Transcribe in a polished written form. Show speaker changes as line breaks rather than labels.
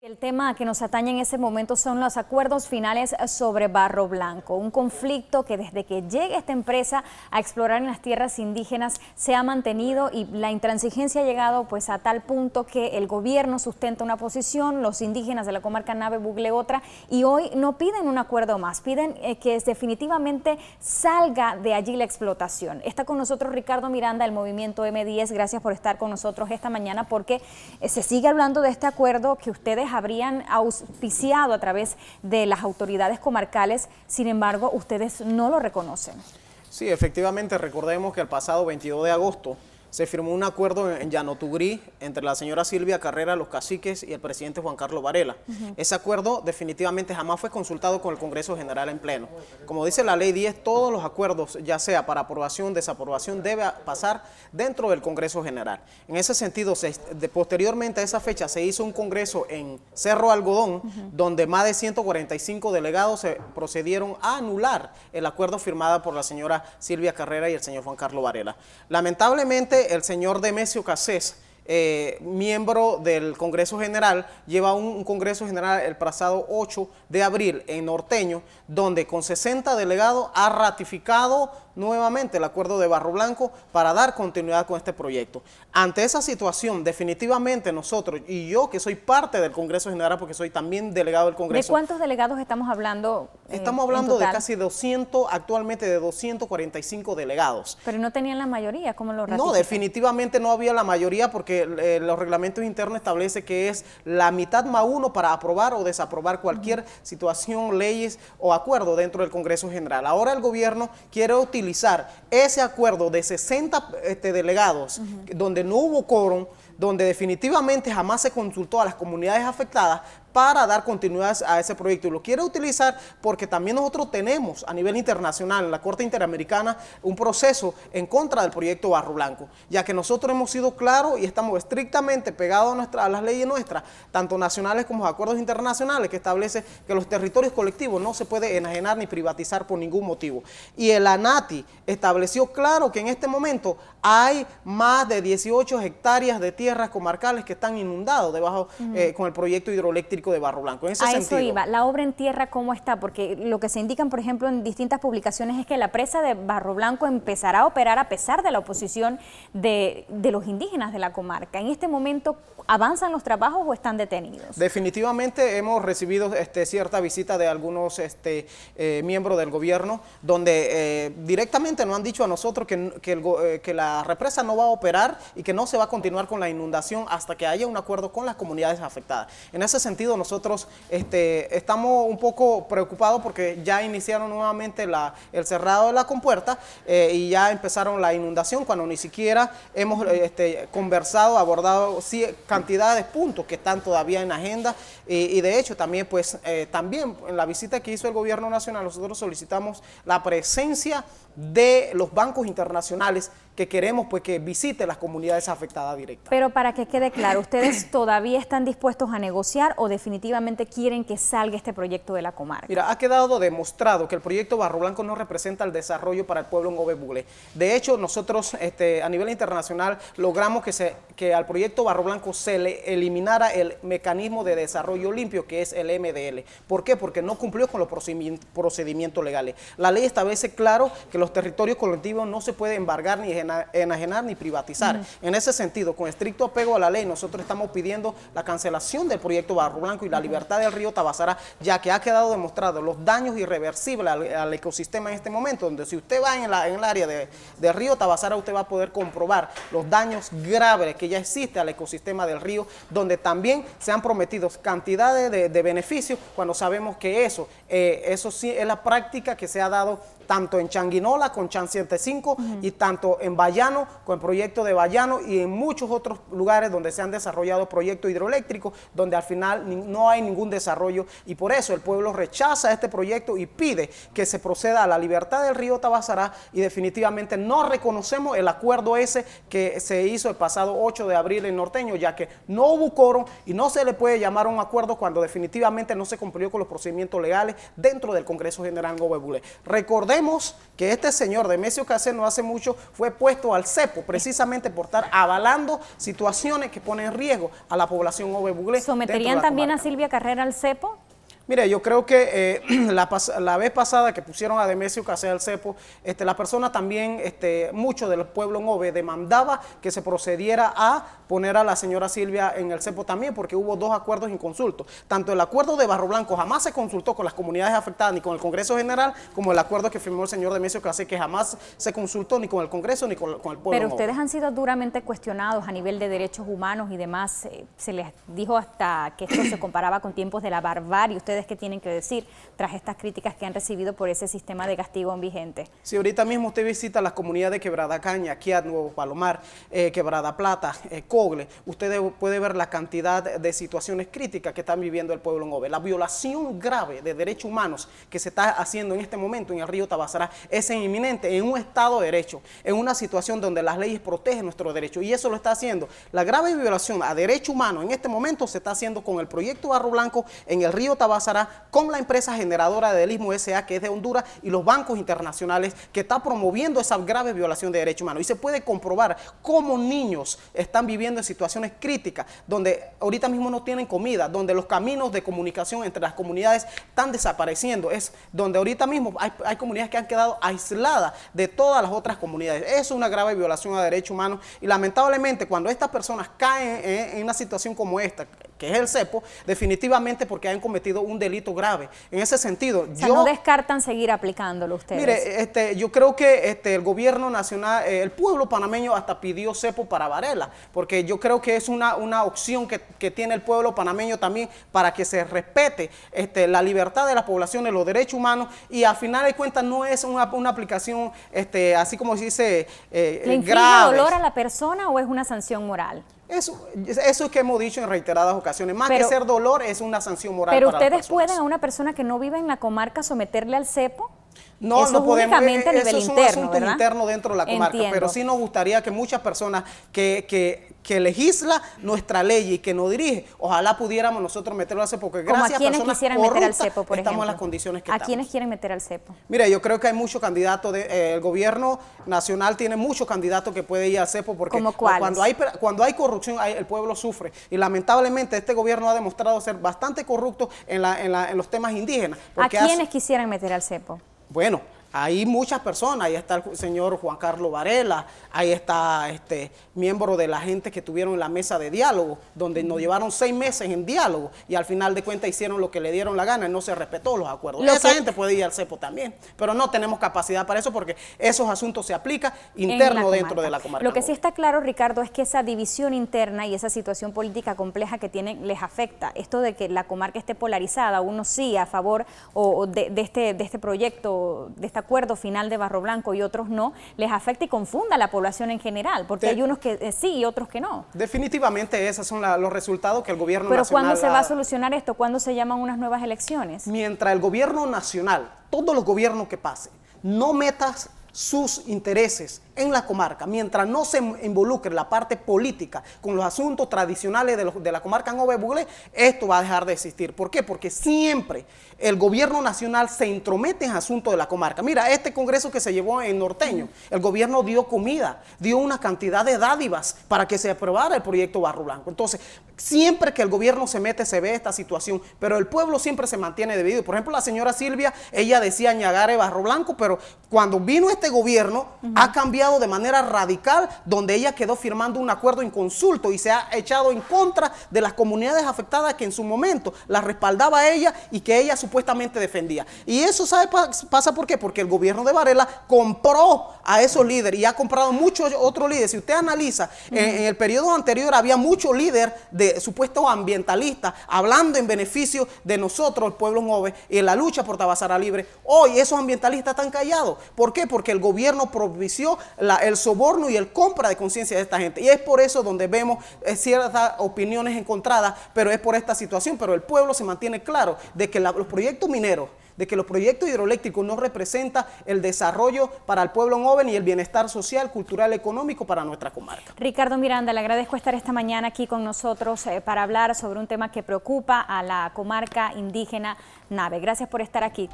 El tema que nos atañe en ese momento son los acuerdos finales sobre Barro Blanco, un conflicto que desde que llega esta empresa a explorar en las tierras indígenas se ha mantenido y la intransigencia ha llegado pues a tal punto que el gobierno sustenta una posición, los indígenas de la comarca Nave Bugle otra, y hoy no piden un acuerdo más, piden que definitivamente salga de allí la explotación. Está con nosotros Ricardo Miranda del movimiento M10, gracias por estar con nosotros esta mañana porque se sigue hablando de este acuerdo que ustedes habrían auspiciado a través de las autoridades comarcales, sin embargo, ustedes no lo reconocen.
Sí, efectivamente, recordemos que el pasado 22 de agosto se firmó un acuerdo en Llanotugrí entre la señora Silvia Carrera, los caciques y el presidente Juan Carlos Varela. Ese acuerdo definitivamente jamás fue consultado con el Congreso General en pleno. Como dice la Ley 10, todos los acuerdos, ya sea para aprobación o desaprobación, debe pasar dentro del Congreso General. En ese sentido, posteriormente a esa fecha se hizo un congreso en Cerro Algodón, donde más de 145 delegados se procedieron a anular el acuerdo firmado por la señora Silvia Carrera y el señor Juan Carlos Varela. Lamentablemente, el señor Demesio Cassés, miembro del Congreso General, lleva un Congreso General el pasado 8 de abril en Norteño, donde con 60 delegados ha ratificado nuevamente el acuerdo de Barro Blanco para dar continuidad con este proyecto. Ante esa situación, definitivamente nosotros, y yo que soy parte del Congreso General porque soy también delegado del Congreso.
¿De cuántos delegados estamos hablando?
Estamos hablando de casi 200, actualmente de 245 delegados.
Pero no tenían la mayoría, ¿cómo lo ratifican?
No, definitivamente no había la mayoría porque los reglamentos internos establecen que es la mitad más uno para aprobar o desaprobar cualquier situación, leyes o acuerdo dentro del Congreso General. Ahora el gobierno quiere utilizar ese acuerdo de 60 delegados, donde no hubo quórum, donde definitivamente jamás se consultó a las comunidades afectadas para dar continuidad a ese proyecto. Y lo quiere utilizar porque también nosotros tenemos a nivel internacional, en la Corte Interamericana, un proceso en contra del proyecto Barro Blanco, ya que nosotros hemos sido claros y estamos estrictamente pegados a las leyes nuestras, tanto nacionales como los acuerdos internacionales, que establece que los territorios colectivos no se puede enajenar ni privatizar por ningún motivo. Y el ANATI estableció claro que en este momento hay más de 18 hectáreas de tierras comarcales que están inundados debajo con el proyecto hidroeléctrico de Barro Blanco. En ese sentido,
eso iba. La obra en tierra, ¿cómo está? Porque lo que se indican, por ejemplo, en distintas publicaciones es que la presa de Barro Blanco empezará a operar a pesar de la oposición de los indígenas de la comarca. En este momento, ¿avanzan los trabajos o están detenidos?
Definitivamente hemos recibido cierta visita de algunos miembros del gobierno, donde directamente nos han dicho a nosotros que la represa no va a operar y que no se va a continuar con la inundación hasta que haya un acuerdo con las comunidades afectadas. En ese sentido, nosotros estamos un poco preocupados porque ya iniciaron nuevamente el cerrado de la compuerta y ya empezaron la inundación cuando ni siquiera hemos conversado, abordado cantidad de puntos que están todavía en agenda y de hecho también también en la visita que hizo el gobierno nacional nosotros solicitamos la presencia de los bancos internacionales que queremos que visite las comunidades afectadas directas.
Pero para que quede claro, ¿ustedes todavía están dispuestos a negociar o definitivamente quieren que salga este proyecto de la comarca?
Mira, ha quedado demostrado que el proyecto Barro Blanco no representa el desarrollo para el pueblo en Nave Bugle. De hecho, nosotros a nivel internacional logramos que al proyecto Barro Blanco se le eliminara el mecanismo de desarrollo limpio que es el MDL. ¿Por qué? Porque no cumplió con los procedimientos legales. La ley establece claro que los territorios colectivos no se pueden embargar ni enajenar ni privatizar. En ese sentido, con estricto apego a la ley, nosotros estamos pidiendo la cancelación del proyecto Barro Blanco y la libertad del río Tabasara, ya que ha quedado demostrado los daños irreversibles al ecosistema en este momento, donde si usted va en el área del río Tabasara, usted va a poder comprobar los daños graves que ya existe al ecosistema del río, donde también se han prometido cantidades de beneficios, cuando sabemos que eso sí es la práctica que se ha dado tanto en Changuinola con Chan 105 y tanto en Bayano con el proyecto de Bayano y en muchos otros lugares donde se han desarrollado proyectos hidroeléctricos donde al final no hay ningún desarrollo y por eso el pueblo rechaza este proyecto y pide que se proceda a la libertad del río Tabasara y definitivamente no reconocemos el acuerdo ese que se hizo el pasado 8 de abril en Norteño, ya que no hubo quórum y no se le puede llamar a un acuerdo cuando definitivamente no se cumplió con los procedimientos legales dentro del Congreso General Nave Bugle. Recordemos Recordemos que este señor Demesio Casset no hace mucho fue puesto al cepo precisamente por estar avalando situaciones que ponen en riesgo a la población Ove Buglé.
¿Someterían también a Silvia Carrera al cepo?
Mire, yo creo que la vez pasada que pusieron a Demesio Casset al cepo, la persona también, mucho del pueblo en Ove demandaba que se procediera a poner a la señora Silvia en el cepo también, porque hubo 2 acuerdos inconsultos. Tanto el acuerdo de Barro Blanco jamás se consultó con las comunidades afectadas ni con el Congreso General, como el acuerdo que firmó el señor Demesio Casset, que jamás se consultó ni con el Congreso ni con el pueblo.
Pero ustedes han sido duramente cuestionados a nivel de derechos humanos y demás. Se les dijo hasta que esto se comparaba con tiempos de la barbarie. ¿Ustedes qué tienen que decir tras estas críticas que han recibido por ese sistema de castigo vigente?
Si ahorita mismo usted visita las comunidades de Quebrada Caña, Quiat, Nuevo Palomar, Quebrada Plata, Cogle, usted puede ver la cantidad de situaciones críticas que están viviendo el pueblo en Ove. La violación grave de derechos humanos que se está haciendo en este momento en el río Tabasará es inminente en un Estado de Derecho, en una situación donde las leyes protegen nuestros derechos, y eso lo está haciendo. La grave violación a derechos humanos en este momento se está haciendo con el proyecto Barro Blanco en el río Tabasará, con la empresa generadora de Delismo S.A., que es de Honduras, y los bancos internacionales que está promoviendo esa grave violación de derechos humanos. Y se puede comprobar cómo niños están viviendo en situaciones críticas, donde ahorita mismo no tienen comida, donde los caminos de comunicación entre las comunidades están desapareciendo, es donde ahorita mismo hay comunidades que han quedado aisladas de todas las otras comunidades. Es una grave violación a derechos humanos, y lamentablemente cuando estas personas caen en una situación como esta, que es el cepo, definitivamente porque han cometido un delito grave. En ese sentido,
o sea, no descartan seguir aplicándolo ustedes.
Mire, yo creo que el gobierno nacional, el pueblo panameño hasta pidió cepo para Varela, porque yo creo que es una opción que tiene el pueblo panameño también para que se respete la libertad de la población, de los derechos humanos, y al final de cuentas no es una aplicación, así como se dice,
¿Le inflige dolor a la persona o es una sanción moral?
Eso es que hemos dicho en reiteradas ocasiones, más que ser dolor, es una sanción moral.
Pero
para
ustedes pueden a una persona que no vive en la comarca someterle al cepo.
No,
eso
no podemos,
únicamente a nivel
eso es un
interno,
asunto
¿verdad?
interno dentro de la comarca.
Entiendo.
Pero sí nos gustaría que muchas personas que legisla nuestra ley y que nos dirige, ojalá pudiéramos nosotros meterlo al cepo, porque gracias a
quienes
personas
quisieran meter al
corruptas
cepo, por
estamos
ejemplo,
en las condiciones que
¿a
estamos.
quiénes quieren meter al cepo?
Mira, yo creo que hay muchos candidatos, el gobierno nacional tiene muchos candidatos que pueden ir al cepo, porque cuando hay corrupción el pueblo sufre, y lamentablemente este gobierno ha demostrado ser bastante corrupto en los temas indígenas.
¿A quiénes quisieran meter al cepo?
Bueno, hay muchas personas, ahí está el señor Juan Carlos Varela, ahí está miembro de la gente que tuvieron en la mesa de diálogo, donde nos llevaron 6 meses en diálogo y al final de cuentas hicieron lo que le dieron la gana y no se respetó los acuerdos. Esa gente puede ir al cepo también, pero no tenemos capacidad para eso porque esos asuntos se aplican interno dentro de la comarca.
Lo que sí está claro, Ricardo, es que esa división interna y esa situación política compleja que tienen les afecta. Esto de que la comarca esté polarizada, unos sí a favor de este proyecto, de esta acuerdo final de Barro Blanco y otros no, les afecta y confunda a la población en general, porque hay unos que sí y otros que no.
Definitivamente esos son los resultados que el gobierno nacional...
Pero ¿cuándo se va a solucionar esto? ¿Cuándo se llaman unas nuevas elecciones?
Mientras el gobierno nacional, todos los gobiernos que pasen, no metas sus intereses en la comarca, mientras no se involucre la parte política con los asuntos tradicionales de la comarca en Ove Buglé, esto va a dejar de existir. ¿Por qué? Porque siempre el gobierno nacional se entromete en asuntos de la comarca. Mira, este congreso que se llevó en Norteño, el gobierno dio comida, dio una cantidad de dádivas para que se aprobara el proyecto Barro Blanco. Entonces, siempre que el gobierno se mete, se ve esta situación, pero el pueblo siempre se mantiene dividido. Por ejemplo, la señora Silvia, ella decía Ñagare Barro Blanco, pero cuando vino este gobierno, ha cambiado de manera radical, donde ella quedó firmando un acuerdo inconsulto y se ha echado en contra de las comunidades afectadas que en su momento la respaldaba a ella y que ella supuestamente defendía. Y eso, ¿sabe pasa por qué? Porque el gobierno de Varela compró a esos líderes y ha comprado muchos otros líderes. Si usted analiza, en el periodo anterior había muchos líderes de supuestos ambientalistas hablando en beneficio de nosotros, el pueblo Ove, y en la lucha por Tabasará libre. Hoy esos ambientalistas están callados. ¿Por qué? Porque el gobierno propició el soborno y el compra de conciencia de esta gente. Y es por eso donde vemos ciertas opiniones encontradas, pero es por esta situación. Pero el pueblo se mantiene claro de que los proyectos mineros, de que los proyectos hidroeléctricos no representan el desarrollo para el pueblo en Ove ni el bienestar social, cultural, económico para nuestra comarca.
Ricardo Miranda, le agradezco estar esta mañana aquí con nosotros para hablar sobre un tema que preocupa a la comarca indígena Nave. Gracias por estar aquí.